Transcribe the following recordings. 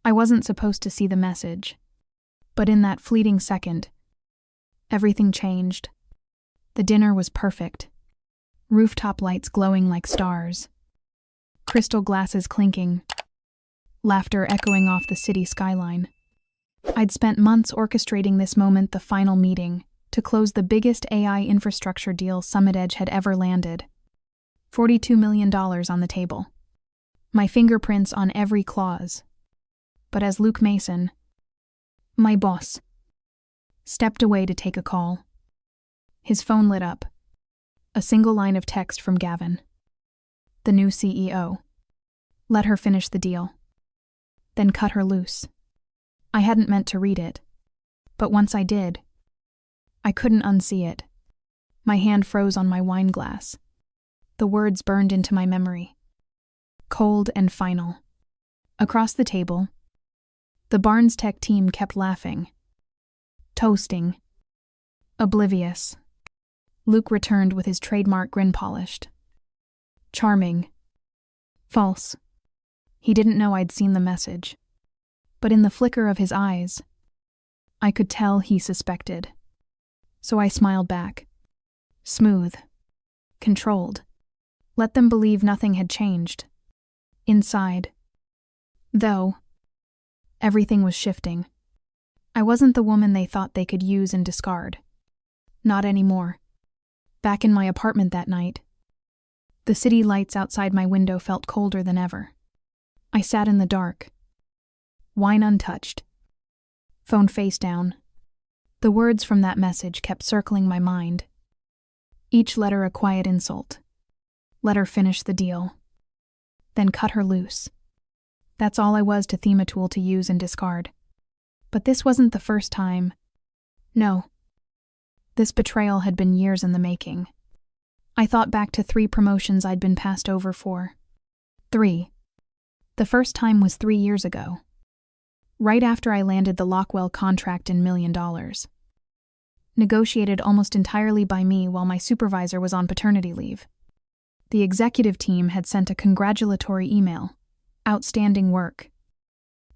I wasn't supposed to see the message, but in that fleeting second, everything changed. The dinner was perfect. Rooftop lights glowing like stars. Crystal glasses clinking. Laughter echoing off the city skyline. I'd spent months orchestrating this moment, the final meeting, to close the biggest AI infrastructure deal Summit Edge had ever landed. $42 million on the table. My fingerprints on every clause. But as Luke Mason, my boss, stepped away to take a call, his phone lit up. A single line of text from Gavin, the new CEO. Let her finish the deal. Then cut her loose. I hadn't meant to read it, but once I did, I couldn't unsee it. My hand froze on my wine glass. The words burned into my memory. Cold and final. Across the table, the Barnes Tech team kept laughing. Toasting. Oblivious. Luke returned with his trademark grin polished. Charming. False. He didn't know I'd seen the message. But in the flicker of his eyes, I could tell he suspected. So I smiled back. Smooth. Controlled. Let them believe nothing had changed. Inside, though, everything was shifting. I wasn't the woman they thought they could use and discard. Not anymore. Back in my apartment that night, the city lights outside my window felt colder than ever. I sat in the dark, wine untouched, phone face down. The words from that message kept circling my mind. Each letter a quiet insult. Let her finish the deal. Then cut her loose. That's all I was to theme a tool to use and discard. But this wasn't the first time. No. This betrayal had been years in the making. I thought back to 3 promotions I'd been passed over for. 3. The first time was 3 years ago. Right after I landed the Lockwell contract in $1 million. Negotiated almost entirely by me while my supervisor was on paternity leave. The executive team had sent a congratulatory email. Outstanding work.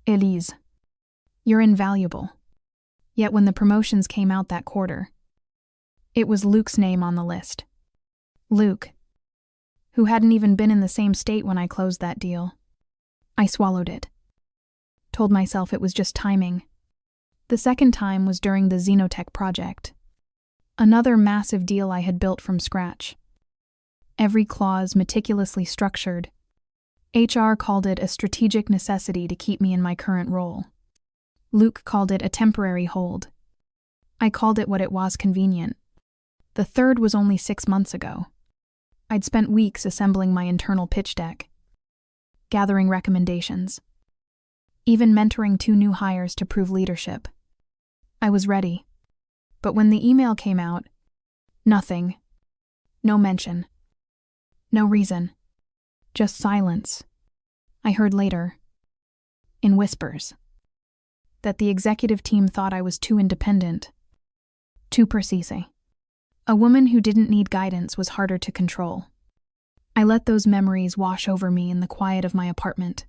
Elise, you're invaluable. Yet when the promotions came out that quarter, it was Luke's name on the list. Luke, who hadn't even been in the same state when I closed that deal. I swallowed it. Told myself it was just timing. The second time was during the Xenotech project. Another massive deal I had built from scratch. Every clause meticulously structured. HR called it a strategic necessity to keep me in my current role. Luke called it a temporary hold. I called it what it was, convenient. The third was only 6 months ago. I'd spent weeks assembling my internal pitch deck, gathering recommendations, even mentoring 2 new hires to prove leadership. I was ready. But when the email came out, nothing. No mention. No reason. Just silence. I heard later, in whispers, that the executive team thought I was too independent, too precise. A woman who didn't need guidance was harder to control. I let those memories wash over me in the quiet of my apartment,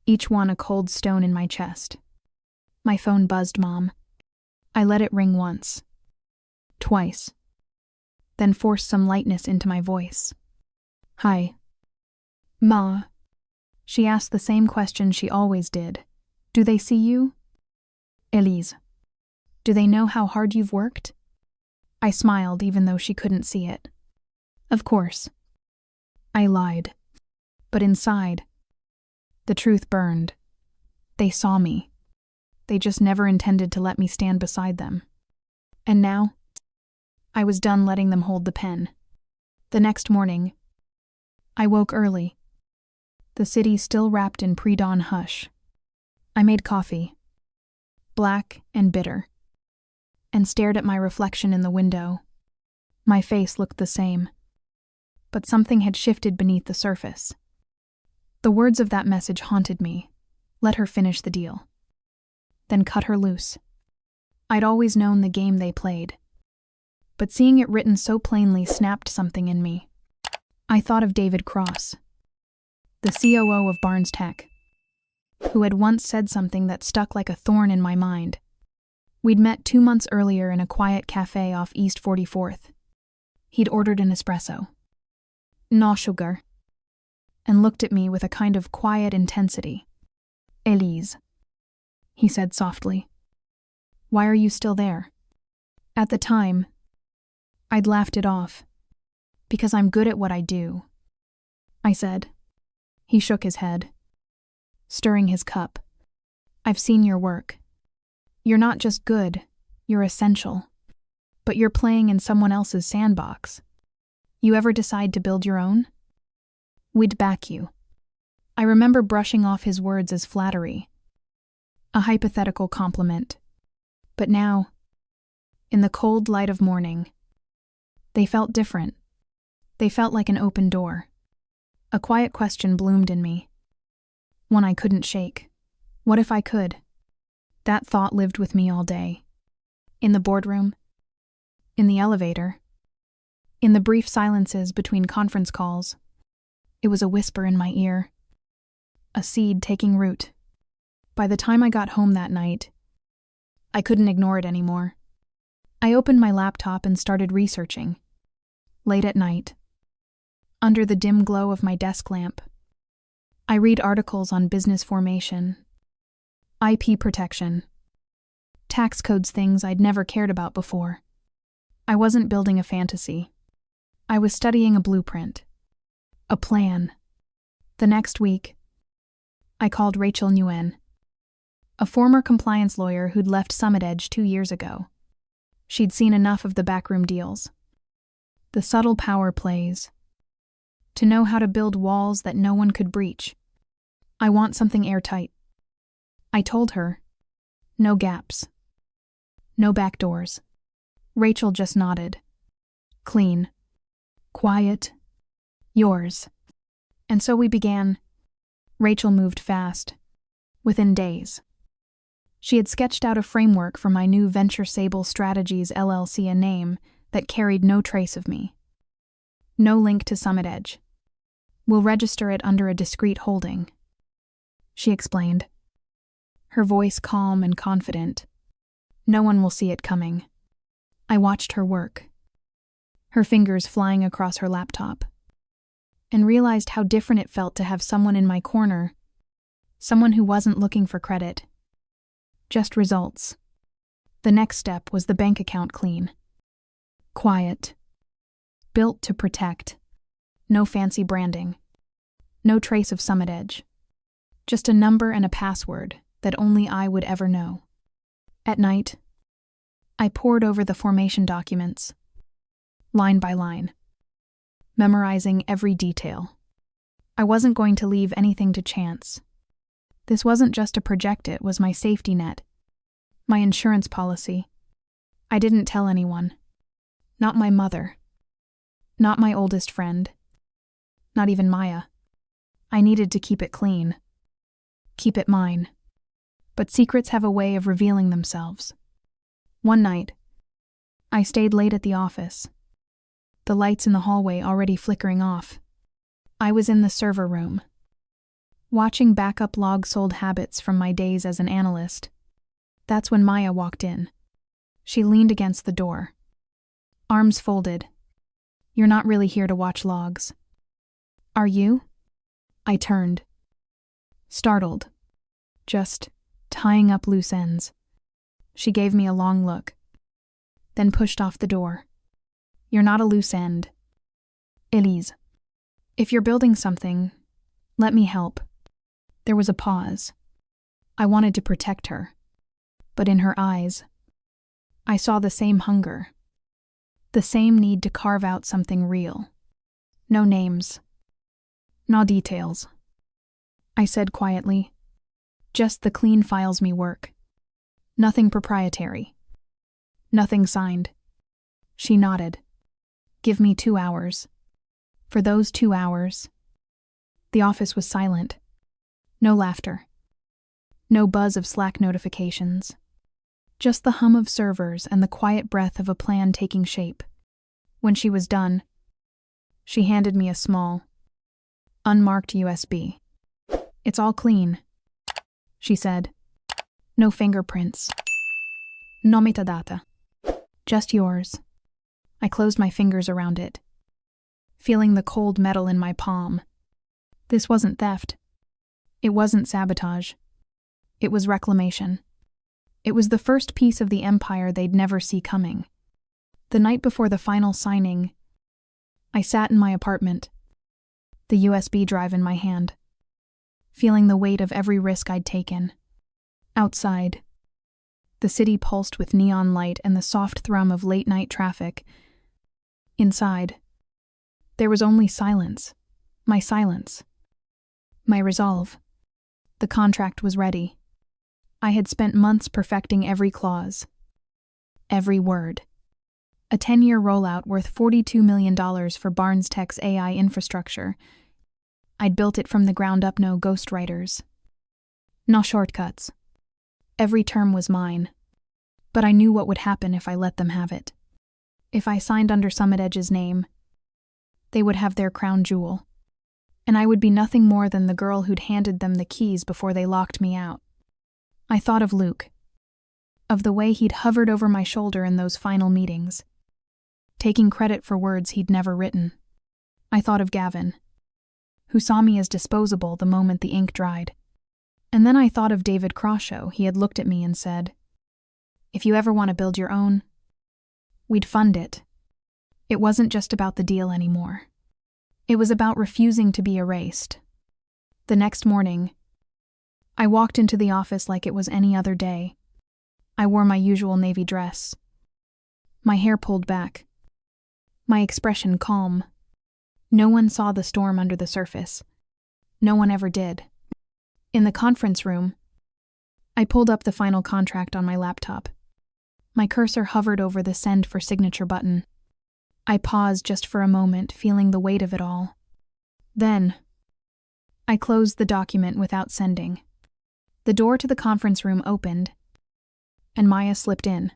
each one a cold stone in my chest. My phone buzzed, Mom. I let it ring once, twice, then forced some lightness into my voice. Hi. Ma. She asked the same question she always did. Do they see you? Elise. Do they know how hard you've worked? I smiled even though she couldn't see it. Of course. I lied. But inside, the truth burned. They saw me. They just never intended to let me stand beside them. And now, I was done letting them hold the pen. The next morning, I woke early. The city still wrapped in pre-dawn hush. I made coffee, black and bitter, and stared at my reflection in the window. My face looked the same, but something had shifted beneath the surface. The words of that message haunted me. Let her finish the deal. Then cut her loose. I'd always known the game they played, but seeing it written so plainly snapped something in me. I thought of David Cross, the COO of Barnes Tech. who had once said something that stuck like a thorn in my mind. We'd met 2 months earlier in a quiet cafe off East 44th. He'd ordered an espresso. No sugar. And looked at me with a kind of quiet intensity. Elise, he said softly. Why are you still there? At the time, I'd laughed it off. Because I'm good at what I do, I said. He shook his head, stirring his cup. I've seen your work. You're not just good, you're essential. But you're playing in someone else's sandbox. You ever decide to build your own? We'd back you. I remember brushing off his words as flattery, a hypothetical compliment. But now, in the cold light of morning, they felt different. They felt like an open door. A quiet question bloomed in me, one I couldn't shake. What if I could? That thought lived with me all day. In the boardroom, in the elevator, in the brief silences between conference calls. It was a whisper in my ear, a seed taking root. By the time I got home that night, I couldn't ignore it anymore. I opened my laptop and started researching. Late at night, under the dim glow of my desk lamp, I read articles on business formation, IP protection, tax codes, things I'd never cared about before. I wasn't building a fantasy. I was studying a blueprint, a plan. The next week, I called Rachel Nguyen, a former compliance lawyer who'd left Summit Edge 2 years ago. She'd seen enough of the backroom deals, the subtle power plays, to know how to build walls that no one could breach. I want something airtight. I told her, no gaps, no back doors. Rachel just nodded. Clean, quiet, yours. And so we began. Rachel moved fast, within days. She had sketched out a framework for my new Venture Sable Strategies LLC, a name that carried no trace of me. No link to Summit Edge. We'll register it under a discreet holding, she explained, her voice calm and confident. No one will see it coming. I watched her work, her fingers flying across her laptop, and realized how different it felt to have someone in my corner, someone who wasn't looking for credit, just results. The next step was the bank account clean. Quiet. Built to protect. No fancy branding. No trace of Summit Edge. Just a number and a password that only I would ever know. At night, I pored over the formation documents, line by line, memorizing every detail. I wasn't going to leave anything to chance. This wasn't just a project, it was my safety net, my insurance policy. I didn't tell anyone. Not my mother. Not my oldest friend. Not even Maya. I needed to keep it clean. Keep it mine. But secrets have a way of revealing themselves. One night, I stayed late at the office, the lights in the hallway already flickering off. I was in the server room, watching backup log sold habits from my days as an analyst. That's when Maya walked in. She leaned against the door, arms folded. You're not really here to watch logs. Are you? I turned, startled, just tying up loose ends. She gave me a long look, then pushed off the door. You're not a loose end, Elise. If you're building something, let me help. There was a pause. I wanted to protect her, but in her eyes, I saw the same hunger, the same need to carve out something real. No names, no details, I said quietly. Just the clean files me work. Nothing proprietary. Nothing signed. She nodded. Give me 2 hours. For those 2 hours, the office was silent. No laughter. No buzz of Slack notifications. Just the hum of servers and the quiet breath of a plan taking shape. When she was done, she handed me a small, unmarked USB. It's all clean. she said. No fingerprints. No metadata. Just yours. I closed my fingers around it, feeling the cold metal in my palm. This wasn't theft. It wasn't sabotage. It was reclamation. It was the first piece of the empire they'd never see coming. The night before the final signing, I sat in my apartment, the USB drive in my hand, feeling the weight of every risk I'd taken. Outside, the city pulsed with neon light and the soft thrum of late-night traffic. Inside, there was only silence. My silence. My resolve. The contract was ready. I had spent months perfecting every clause. Every word. A 10-year rollout worth $42 million for Barnes Tech's AI infrastructure. I'd built it from the ground up, no ghostwriters. No shortcuts. Every term was mine. But I knew what would happen if I let them have it. If I signed under Summit Edge's name, they would have their crown jewel. And I would be nothing more than the girl who'd handed them the keys before they locked me out. I thought of Luke. Of the way he'd hovered over my shoulder in those final meetings, taking credit for words he'd never written. I thought of Gavin, who saw me as disposable the moment the ink dried. And then I thought of David Crawshaw. He had looked at me and said, "If you ever want to build your own, we'd fund it." It wasn't just about the deal anymore. It was about refusing to be erased. The next morning, I walked into the office like it was any other day. I wore my usual navy dress, my hair pulled back, my expression calm. No one saw the storm under the surface. No one ever did. In the conference room, I pulled up the final contract on my laptop. My cursor hovered over the send for signature button. I paused just for a moment, feeling the weight of it all. Then, I closed the document without sending. The door to the conference room opened, and Maya slipped in.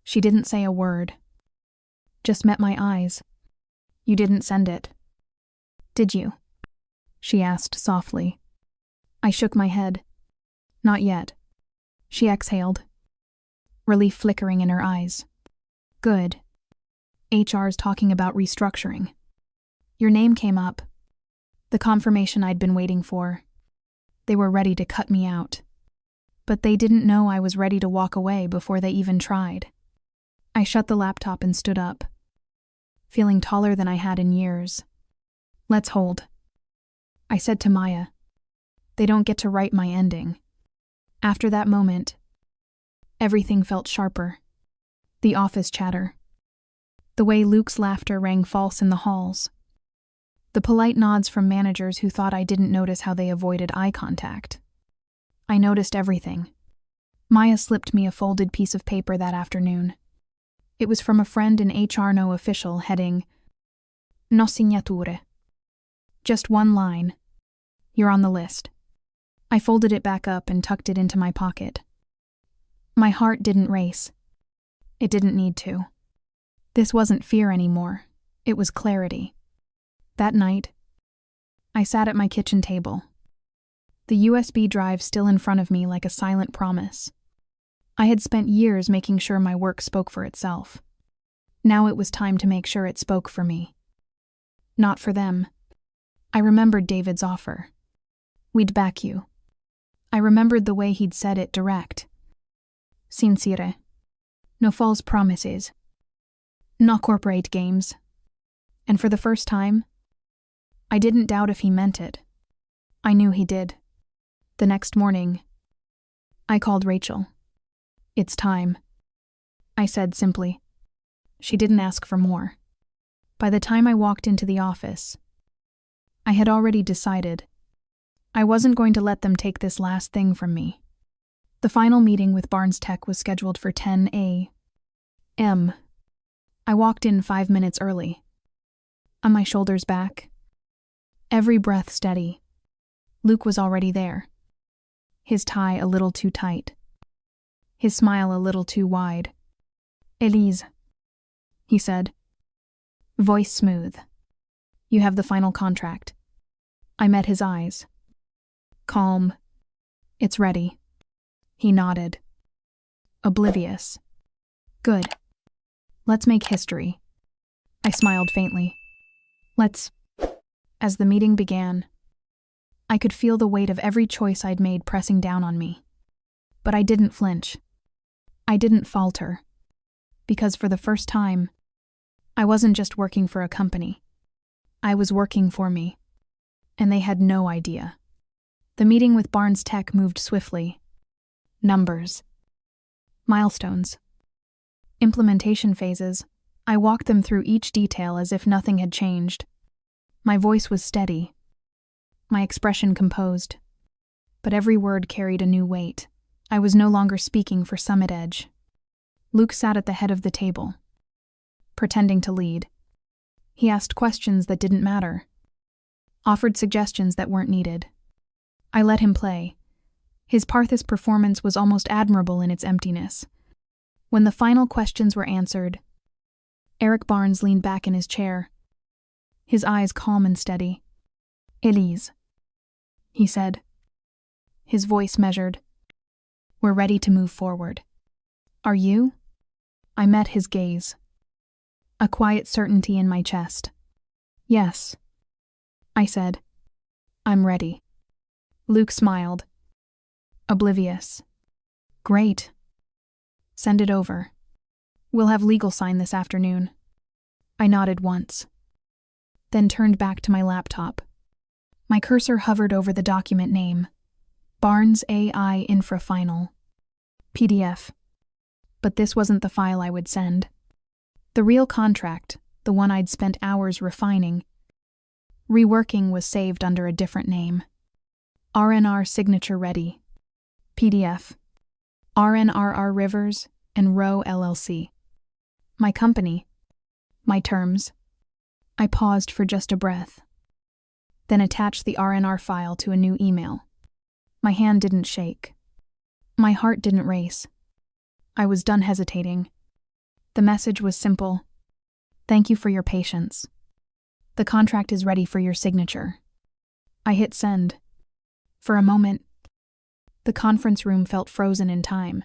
She didn't say a word, just met my eyes. "You didn't send it, did you?" she asked softly. I shook my head. "Not yet." She exhaled, relief flickering in her eyes. "Good. HR's talking about restructuring. Your name came up. The confirmation I'd been waiting for. They were ready to cut me out. But they didn't know I was ready to walk away before they even tried." I shut the laptop and stood up, feeling taller than I had in years. "Let's hold," I said to Maya. "They don't get to write my ending." After that moment, everything felt sharper. The office chatter. The way Luke's laughter rang false in the halls. The polite nods from managers who thought I didn't notice how they avoided eye contact. I noticed everything. Maya slipped me a folded piece of paper that afternoon. It was from a friend in HR, no official, heading, "No signature." Just one line. "You're on the list." I folded it back up and tucked it into my pocket. My heart didn't race. It didn't need to. This wasn't fear anymore. It was clarity. That night, I sat at my kitchen table, the USB drive still in front of me like a silent promise. I had spent years making sure my work spoke for itself. Now it was time to make sure it spoke for me. Not for them. I remembered David's offer. "We'd back you." I remembered the way he'd said it, direct. "Sincere. No false promises. No corporate games." And for the first time, I didn't doubt if he meant it. I knew he did. The next morning, I called Rachel. "It's time," I said simply. She didn't ask for more. By the time I walked into the office, I had already decided I wasn't going to let them take this last thing from me. The final meeting with Barnes Tech was scheduled for 10 a.m. I walked in 5 minutes early. On my shoulders back, every breath steady. Luke was already there. His tie a little too tight. His smile a little too wide. "Elise," he said, voice smooth. "You have the final contract." I met his eyes. Calm, It's ready. He nodded. Oblivious. Good. Let's make history. I smiled faintly. Let's. As the meeting began, I could feel the weight of every choice I'd made pressing down on me. But I didn't flinch. I didn't falter. Because for the first time, I wasn't just working for a company. I was working for me. And they had no idea. The meeting with Barnes Tech moved swiftly. Numbers. Milestones. Implementation phases. I walked them through each detail as if nothing had changed. My voice was steady. My expression composed. But every word carried a new weight. I was no longer speaking for Summit Edge. Luke sat at the head of the table, pretending to lead. He asked questions that didn't matter, offered suggestions that weren't needed. I let him play. His Parthis performance was almost admirable in its emptiness. When the final questions were answered, Eric Barnes leaned back in his chair, his eyes calm and steady. "Elise," he said, his voice measured. "We're ready to move forward. Are you?" I met his gaze, a quiet certainty in my chest. "Yes," I said. "I'm ready." Luke smiled. Oblivious. "Great. Send it over. We'll have legal sign this afternoon." I nodded once, then turned back to my laptop. My cursor hovered over the document name, Barnes AI Infra Final. PDF. But this wasn't the file I would send. The real contract, the one I'd spent hours refining, reworking, was saved under a different name. RNR Signature Ready. PDF. RNRR Rivers and Rowe LLC. My company. My terms. I paused for just a breath, then attached the RNR file to a new email. My hand didn't shake. My heart didn't race. I was done hesitating. The message was simple. "Thank you for your patience. The contract is ready for your signature." I hit send. For a moment, the conference room felt frozen in time.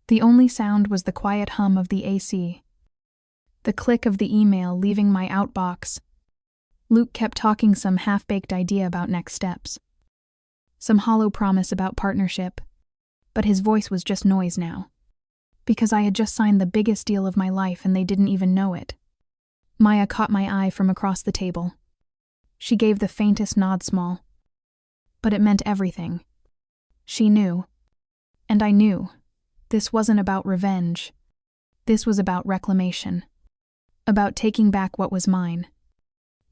The only sound was the quiet hum of the AC, the click of the email leaving my outbox. Luke kept talking some half-baked idea about next steps, some hollow promise about partnership, but his voice was just noise now. Because I had just signed the biggest deal of my life and they didn't even know it. Maya caught my eye from across the table. She gave the faintest nod, small. But it meant everything. She knew. And I knew. This wasn't about revenge. This was about reclamation. About taking back what was mine.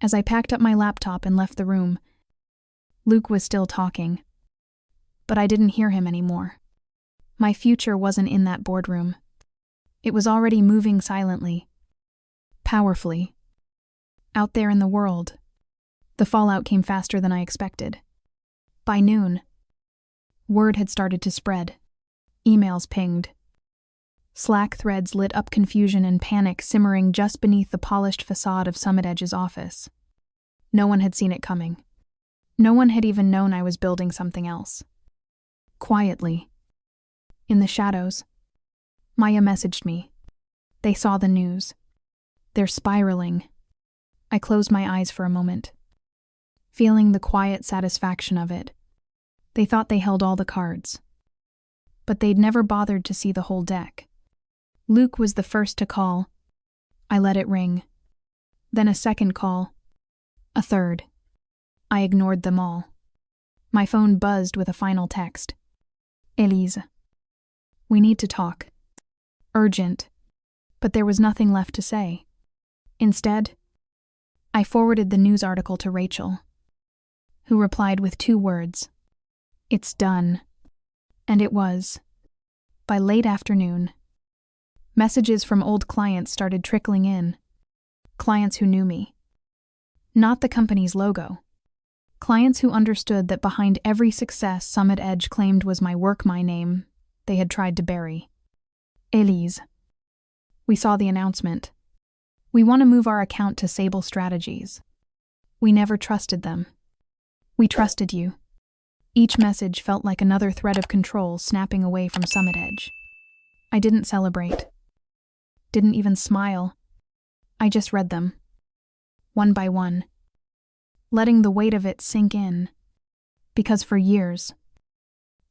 As I packed up my laptop and left the room, Luke was still talking. But I didn't hear him anymore. My future wasn't in that boardroom. It was already moving silently, powerfully, out there in the world. The fallout came faster than I expected. By noon, word had started to spread. Emails pinged. Slack threads lit up, confusion and panic simmering just beneath the polished facade of Summit Edge's office. No one had seen it coming. No one had even known I was building something else. Quietly, in the shadows, Maya messaged me. They saw the news. They're spiraling. I closed my eyes for a moment, feeling the quiet satisfaction of it. They thought they held all the cards, but they'd never bothered to see the whole deck. Luke was the first to call. I let it ring. Then a second call. A third. I ignored them all. My phone buzzed with a final text. "Elise. We need to talk. Urgent." But there was nothing left to say. Instead, I forwarded the news article to Rachel, who replied with 2 words. "It's done." And it was. By late afternoon, messages from old clients started trickling in. Clients who knew me. Not the company's logo. Clients who understood that behind every success Summit Edge claimed was my work, my name, they had tried to bury. "Elise. We saw the announcement. We want to move our account to Sable Strategies. We never trusted them. We trusted you. Each message felt like another thread of control snapping away from Summit Edge. I didn't celebrate. Didn't even smile. I just read them. One by one. Letting the weight of it sink in. Because for years,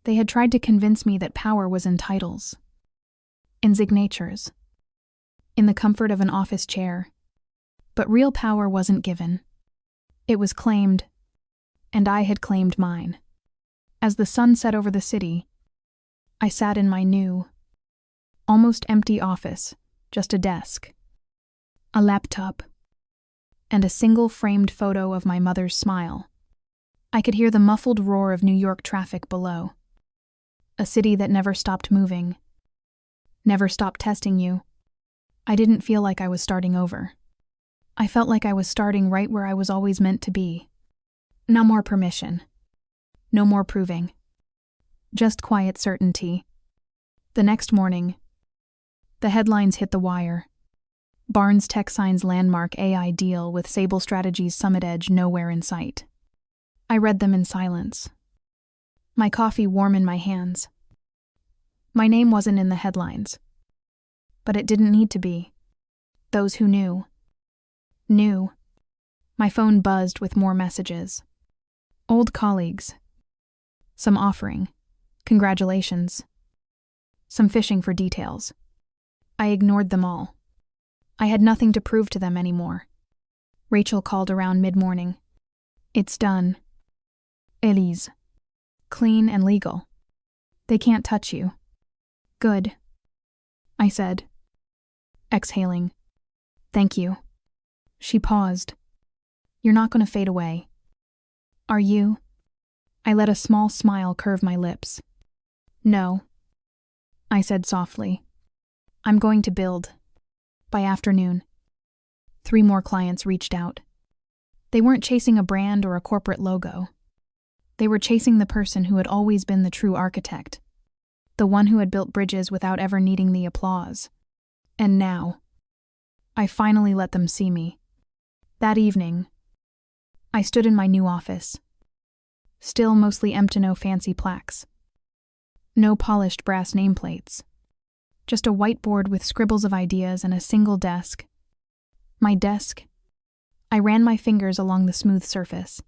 they had tried to convince me that power was in titles, in signatures, in the comfort of an office chair. But real power wasn't given. It was claimed, and I had claimed mine. As the sun set over the city, I sat in my new, almost empty office, just a desk, a laptop, and a single framed photo of my mother's smile. I could hear the muffled roar of New York traffic below. A city that never stopped moving, never stopped testing you. I didn't feel like I was starting over. I felt like I was starting right where I was always meant to be. No more permission. No more proving. Just quiet certainty. The next morning, the headlines hit the wire. Barnes TechSign's landmark AI deal with Sable Strategies Summit Edge nowhere in sight. I read them in silence. My coffee warm in my hands. My name wasn't in the headlines. But it didn't need to be. Those who knew. Knew. My phone buzzed with more messages. Old colleagues. Some offering. Congratulations. Some fishing for details. I ignored them all. I had nothing to prove to them anymore. Rachel called around mid-morning. It's done. Elise. Clean and legal. They can't touch you. Good. I said, exhaling. Thank you. She paused. You're not going to fade away. Are you? I let a small smile curve my lips. No. I said softly. I'm going to build. By afternoon. 3 more clients reached out. They weren't chasing a brand or a corporate logo. They were chasing the person who had always been the true architect. The one who had built bridges without ever needing the applause. And now, I finally let them see me. That evening, I stood in my new office. Still mostly empty, no fancy plaques. No polished brass nameplates. Just a whiteboard with scribbles of ideas and a single desk. My desk. I ran my fingers along the smooth surface,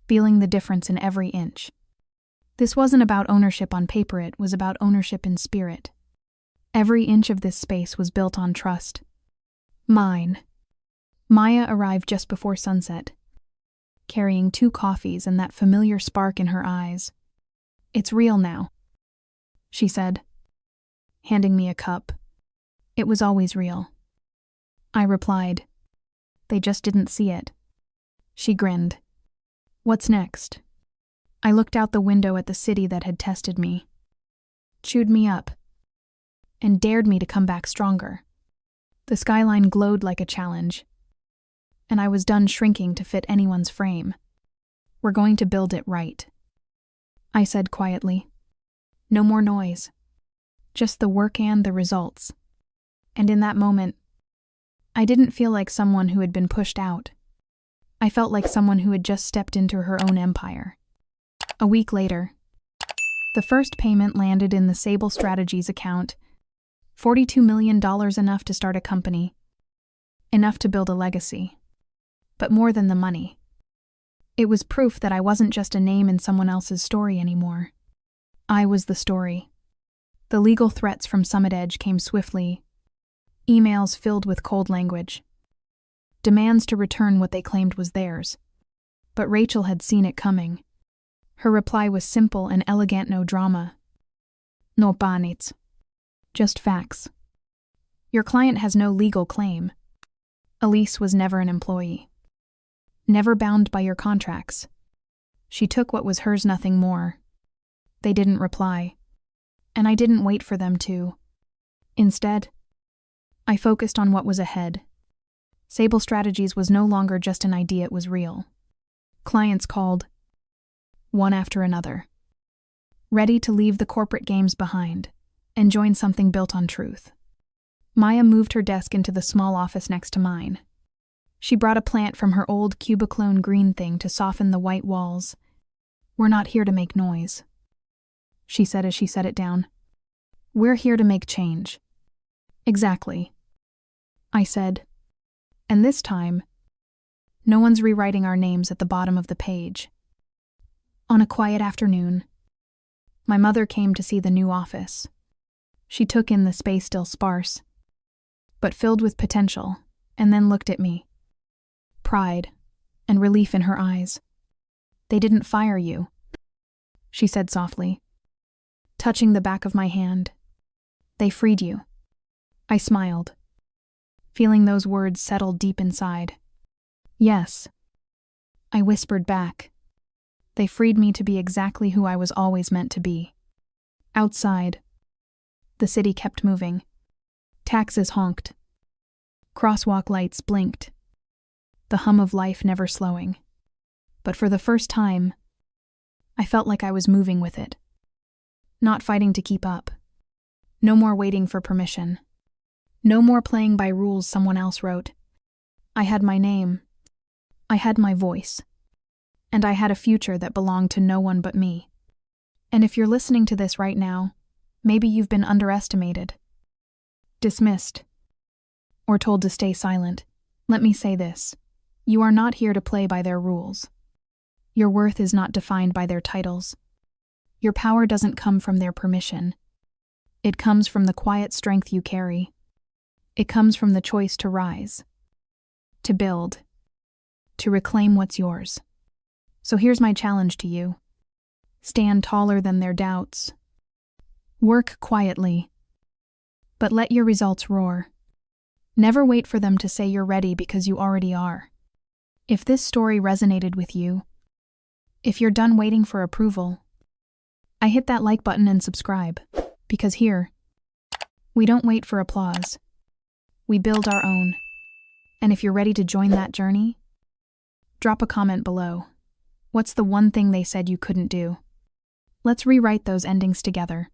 feeling the difference in every inch. This wasn't about ownership on paper, it was about ownership in spirit. Every inch of this space was built on trust. Mine. Maya arrived just before sunset, carrying 2 coffees and that familiar spark in her eyes. It's real now, she said, handing me a cup. It was always real. I replied. They just didn't see it. She grinned. What's next? I looked out the window at the city that had tested me, chewed me up, and dared me to come back stronger. The skyline glowed like a challenge, and I was done shrinking to fit anyone's frame. We're going to build it right, I said quietly. No more noise. Just the work and the results. And in that moment, I didn't feel like someone who had been pushed out. I felt like someone who had just stepped into her own empire. A week later, the first payment landed in the Sable Strategies account. $42 million, enough to start a company. Enough to build a legacy. But more than the money. It was proof that I wasn't just a name in someone else's story anymore. I was the story. The legal threats from Summit Edge came swiftly. Emails filled with cold language. Demands to return what they claimed was theirs. But Rachel had seen it coming. Her reply was simple and elegant, no drama. No panits. Just facts. Your client has no legal claim. Elise was never an employee. Never bound by your contracts. She took what was hers, nothing more. They didn't reply. And I didn't wait for them to. Instead, I focused on what was ahead. Sable Strategies was no longer just an idea, it was real. Clients called, one after another. Ready to leave the corporate games behind and join something built on truth. Maya moved her desk into the small office next to mine. She brought a plant from her old cubiclone green thing to soften the white walls We're not here to make noise, she said as she set it down. We're here to make change. Exactly, I said. And this time, no one's rewriting our names at the bottom of the page. On a quiet afternoon, my mother came to see the new office. She took in the space still sparse, but filled with potential, and then looked at me. Pride and relief in her eyes. They didn't fire you, she said softly, touching the back of my hand. They freed you. I smiled, feeling those words settle deep inside. Yes, I whispered back. They freed me to be exactly who I was always meant to be. Outside, the city kept moving. Taxis honked. Crosswalk lights blinked. The hum of life never slowing. But for the first time, I felt like I was moving with it. Not fighting to keep up. No more waiting for permission. No more playing by rules someone else wrote. I had my name. I had my voice. And I had a future that belonged to no one but me. And if you're listening to this right now, maybe you've been underestimated, dismissed, or told to stay silent. Let me say this. You are not here to play by their rules. Your worth is not defined by their titles. Your power doesn't come from their permission. It comes from the quiet strength you carry. It comes from the choice to rise, to build, to reclaim what's yours. So here's my challenge to you. Stand taller than their doubts. Work quietly, but let your results roar. Never wait for them to say you're ready because you already are. If this story resonated with you, if you're done waiting for approval, I hit that like button and subscribe, because here, we don't wait for applause. We build our own. And if you're ready to join that journey, drop a comment below. What's the one thing they said you couldn't do? Let's rewrite those endings together.